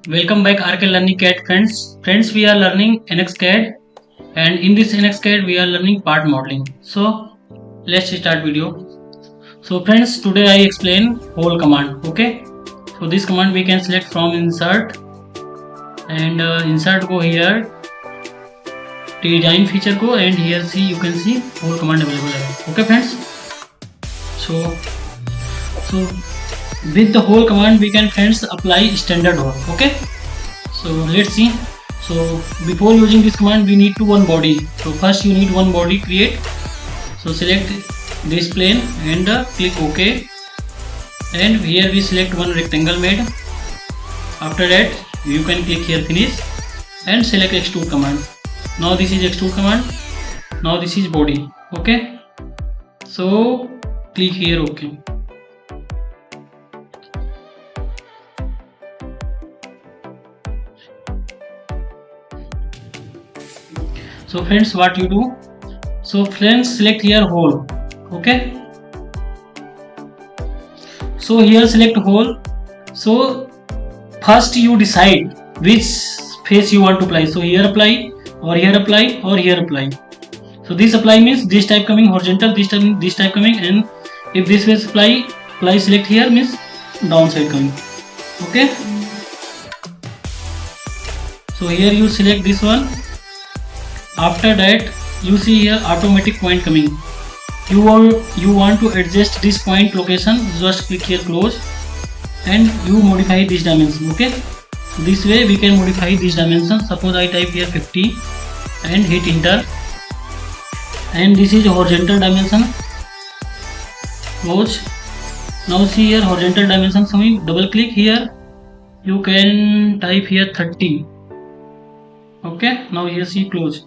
Welcome back RK Learning CAD friends. Friends, we are learning NX CAD, and in this NX CAD we are learning part modeling. So let's start video. So friends, today I explain whole command. Okay. So this command we can select from insert and insert go here, design feature go, and here see you can see whole command available. Okay friends. So with the whole command we can friends apply standard whole. Okay, so let's see. So before using this command we need to one body. So first you need one body create. So select this plane and click OK, and here we select one rectangle made. After that you can click here finish and select extrude command. Now this is extrude command. Now this is body. Okay, so click here OK. So friends, what you do? So friends, select here whole. Okay. So here select whole. So first you decide which face you want to apply. So here apply, or here apply, or here apply. So this apply means this type coming horizontal, this type coming, and if this face apply select here means downside coming. Okay. So here you select this one. After that you see here automatic point coming. You want to adjust this point location, just click here close and you modify this dimension. Okay, so this way we can modify this dimension. Suppose I type here 50 and hit enter, and this is horizontal dimension. Close. Now see here horizontal dimension coming. Double click here, you can type here 30. Okay, now here see close.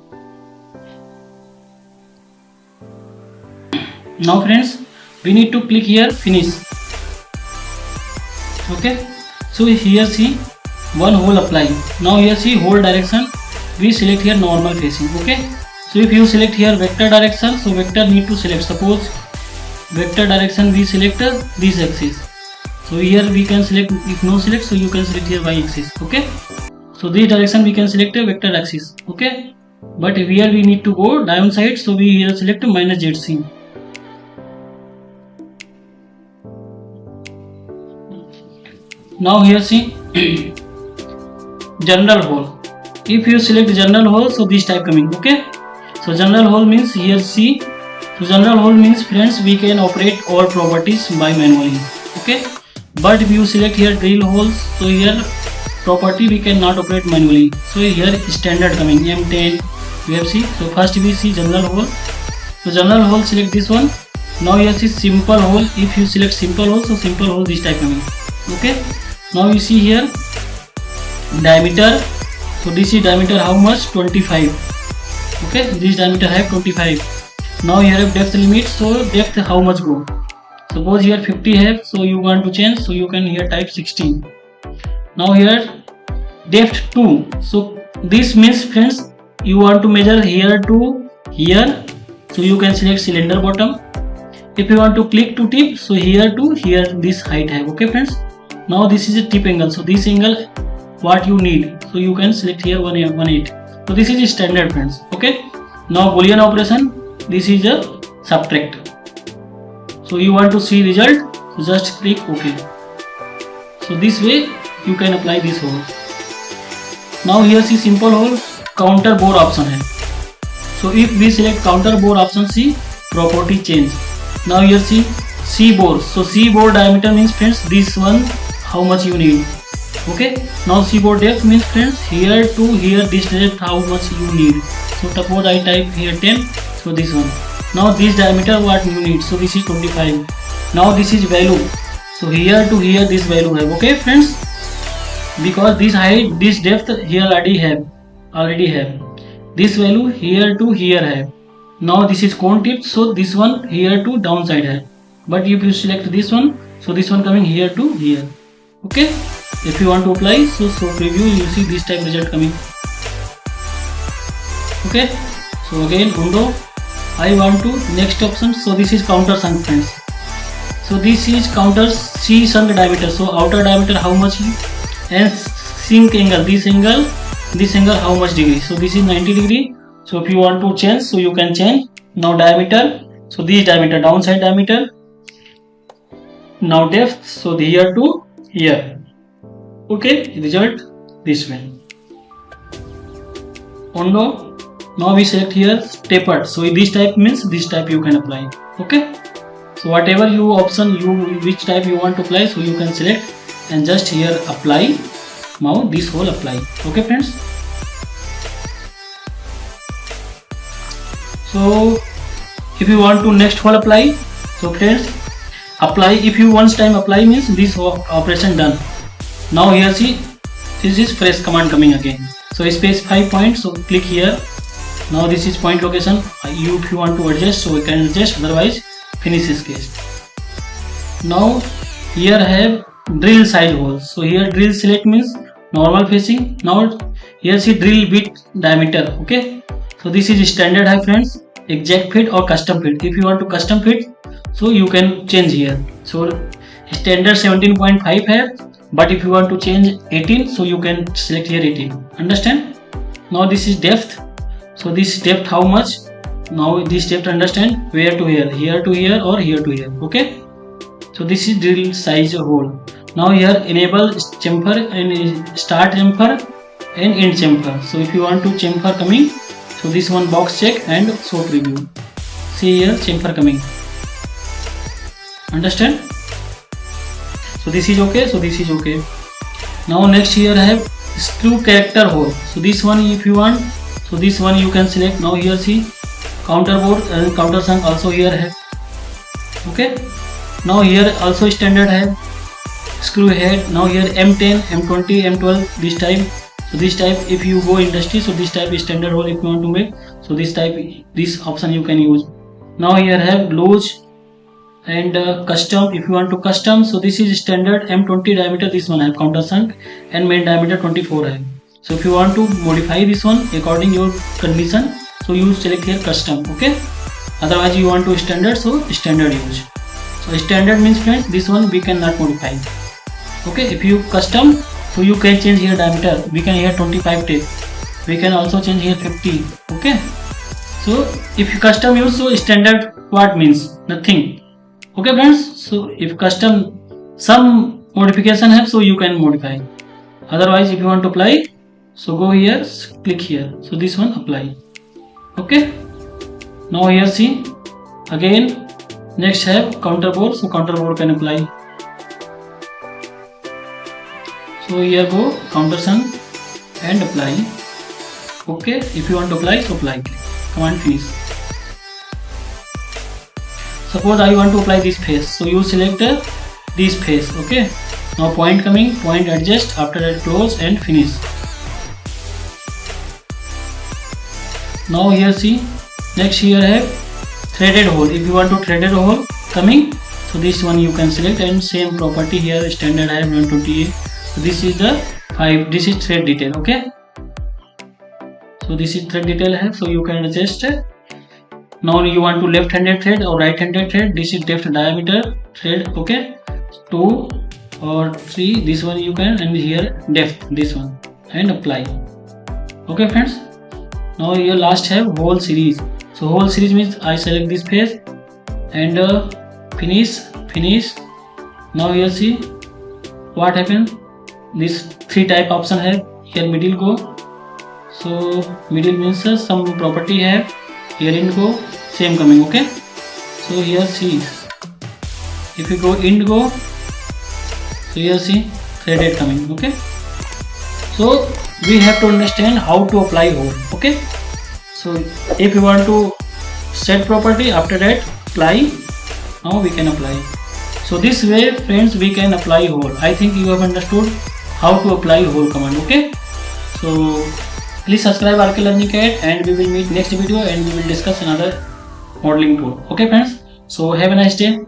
Now friends, we need to click here finish. Okay, so here see one hole apply. Now here see whole direction, we select here normal facing. Okay, so if you select here vector direction, so vector need to select. Suppose vector direction we select this axis. So here we can select, if no select, so you can select here y axis. Okay, so this direction we can select a vector axis. Okay, but here we need to go downside, so we here select minus ZC. Now here see general hole. If you select general hole, so this type coming. Okay, so general hole means here see. So general hole means friends we can operate all properties by manually. Okay, but if you select here drill holes, so here property we cannot operate manually. So here standard coming M10 we have see. So first we see general hole. So general hole select this one. Now here see simple hole. If you select simple hole, so simple hole this type coming. Okay, now you see here diameter. So this is diameter how much? 25. Okay, this diameter have 25. Now here have depth limit. So depth how much go? Suppose here 50 have, so you want to change, so you can here type 16. Now here depth 2. So this means friends you want to measure here to here, so you can select cylinder bottom. If you want to click to tip, so here to here this height have. Okay friends, now this is a tip angle, so this angle what you need, so you can select here 180. So this is standard friends. Okay, now boolean operation, this is a subtract. So you want to see result, so just click OK. So this way you can apply this hole. Now here see simple hole, counter bore option hai. So if we select counter bore option, see property change. Now here see C bore. So C bore diameter means friends this one how much you need. Okay, now C bore depth means friends here to here this depth how much you need. So suppose I type here 10, so this one. Now this diameter what you need, so this is 25. Now this is value, so here to here this value have. Okay friends, because this height this depth here already have this value here to here have. Now this is cone tip, so this one here to downside have. But if you select this one, so this one coming here to here. Okay, if you want to apply, so preview, you see this type result coming. Okay, so again undo, I want to next option. So this is counter sunk friends. So this is counter C sunk diameter. So outer diameter how much, and sink angle, this angle how much degree. So this is 90 degree. So if you want to change, so you can change. Now diameter, so this diameter, downside diameter. Now depth, so here to here. Okay, result this way. Ondo. Now we select here tapered. So this type means this type you can apply. Okay. So whatever you option, which type you want to apply, so you can select and just here apply. Now this whole apply. Okay friends. So if you want to next whole apply, so friends apply, if you once time apply means this operation done. Now here see, this is fresh command coming again. So specify point, so click here. Now this is point location. If you want to adjust, so we can adjust, otherwise finish this case. Now here have drill size hole. So here drill select means normal facing. Now here see drill bit diameter. Okay. So this is standard height friends, exact fit or custom fit. If you want to custom fit, so you can change here. So standard 17.5 hai, but if you want to change 18, so you can select here 18. Understand? Now this is depth. So this depth how much? Now this depth understand, where to here, here to here or here to here. Okay. So this is drill size hole. Now here enable chamfer and start chamfer and end chamfer. So if you want to chamfer coming, so this one box check and show preview. See here chamfer coming. Understand? So this is okay. So this is okay. Now next here I have screw character hole. So this one if you want, so this one you can select. Now here see counter board and countersunk also here have. Okay. Now here also standard have screw head. Now here M10, M20, M12 this type. So this type if you go industry, so this type is standard hole if you want to make. So this type, this option you can use. Now here have loose and custom if you want to custom. So this is standard M20 diameter, this one have countersunk and main diameter 24 have. So if you want to modify this one according your condition, so you select here custom. Okay. Otherwise you want to standard, so standard use. So standard means friends this one we cannot modify. Okay. If you custom, so you can change here diameter. We can here 25 take. We can also change here 50. Okay. So if you custom use, so standard what means nothing. Okay friends. So if custom some modification have, so you can modify. Otherwise if you want to apply, so go here, click here. So this one apply. Okay. Now here see again. Next have counter board. So counter board can apply. So here go countersunk and apply. Okay. If you want to apply, so apply. Command finish. Suppose I want to apply this face. So you select this face. Okay. Now point coming, point adjust, after that close and finish. Now here see, next here I have threaded hole. If you want to threaded hole coming, so this one you can select and same property here standard I have 128. So this is the 5, this is thread detail. Okay. So this is thread detail I have, so you can adjust. Now you want to left handed thread or right handed thread, this is depth diameter thread. Okay. 2 or 3, this one you can, and here depth this one and apply. Okay friends. Now here last have whole series. So whole series means I select this face and finish. Now here see what happened. This 3 type option have. Here middle go. So middle means some property have. Here in go same coming. Okay. So here see if you go in go. So here see threaded coming. Okay. So we have to understand how to apply hole. Okay. So if you want to set property, after that apply. Now we can apply. So this way friends we can apply hole. I think you have understood how to apply hole command. Okay. So please subscribe RK Learning CAD and we will meet next video and we will discuss another modeling tool. Okay friends. So have a nice day.